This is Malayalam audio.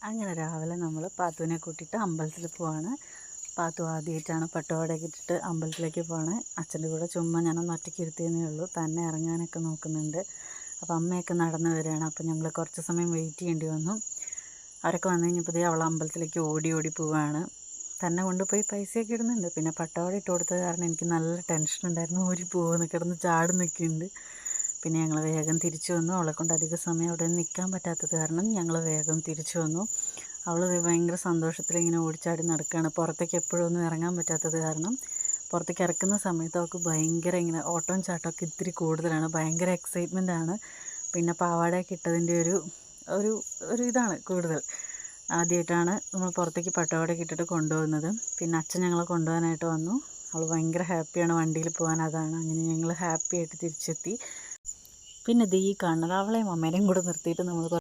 അങ്ങനെ രാവിലെ നമ്മൾ പാത്തുവിനെ കൂട്ടിയിട്ട് അമ്പലത്തിൽ പോവാണ്. പാത്തു ആദ്യമായിട്ടാണ് പട്ടുപാവാടയൊക്കെ ഇട്ടിട്ട് അമ്പലത്തിലേക്ക് പോകണേ. അച്ഛൻ്റെ കൂടെ ചുമ്മാ ഞാനൊന്ന് ഒറ്റയ്ക്ക് ഇരുത്തിയെന്നേ ഉള്ളൂ. തന്നെ ഇറങ്ങാനൊക്കെ നോക്കുന്നുണ്ട്. അപ്പോൾ അമ്മയൊക്കെ നടന്ന് വരികയാണ്. അപ്പോൾ ഞങ്ങൾ കുറച്ച് സമയം വെയിറ്റ് ചെയ്യേണ്ടി വന്നു. അവരൊക്കെ വന്നു കഴിഞ്ഞപ്പോഴത്തേ അവൾ അമ്പലത്തിലേക്ക് ഓടി ഓടി പോവുകയാണ്. തന്നെ കൊണ്ടുപോയി പൈസയൊക്കെ ഇടുന്നുണ്ട്. പിന്നെ പട്ടുപാവാട ഇട്ട് കൊടുത്തത് കാരണം എനിക്ക് നല്ല ടെൻഷൻ ഉണ്ടായിരുന്നു. ഊരി പോകുമെന്ന് കിടന്ന് ചാടി നിൽക്കുന്നുണ്ട്. പിന്നെ ഞങ്ങൾ വേഗം തിരിച്ചു വന്നു. അവളെ കൊണ്ട് അധിക സമയം അവിടെ നിൽക്കാൻ പറ്റാത്തത് കാരണം ഞങ്ങൾ വേഗം തിരിച്ചു വന്നു. അവൾ ഭയങ്കര സന്തോഷത്തിൽ ഇങ്ങനെ ഓടിച്ചാടി നടക്കുകയാണ്. പുറത്തേക്ക് എപ്പോഴും ഒന്നും ഇറങ്ങാൻ പറ്റാത്തത് കാരണം പുറത്തേക്ക് ഇറക്കുന്ന സമയത്ത് അവൾക്ക് ഭയങ്കര ഇങ്ങനെ ഓട്ടവും ചാട്ടമൊക്കെ ഇത്തിരി കൂടുതലാണ്. ഭയങ്കര എക്സൈറ്റ്മെൻ്റ് ആണ്. പിന്നെ പാവാടയൊക്കെ ഇട്ടതിൻ്റെ ഒരു ഒരു ഒരു ഇതാണ് കൂടുതൽ. ആദ്യമായിട്ടാണ് നമ്മൾ പുറത്തേക്ക് പട്ടുപാവാടയൊക്കെ ഇട്ടിട്ട് കൊണ്ടുപോകുന്നത്. പിന്നെ അച്ഛൻ ഞങ്ങളെ കൊണ്ടുപോകാനായിട്ട് വന്നു. അവൾ ഭയങ്കര ഹാപ്പിയാണ് വണ്ടിയിൽ പോകാൻ. അതാണ് അങ്ങനെ ഞങ്ങൾ ഹാപ്പി ആയിട്ട് തിരിച്ചെത്തി. പിന്നെ ഈ കാണുന്നത് അവളെയും അമ്മേനെയും കൂടെ നിർത്തിയിട്ട് നമ്മൾ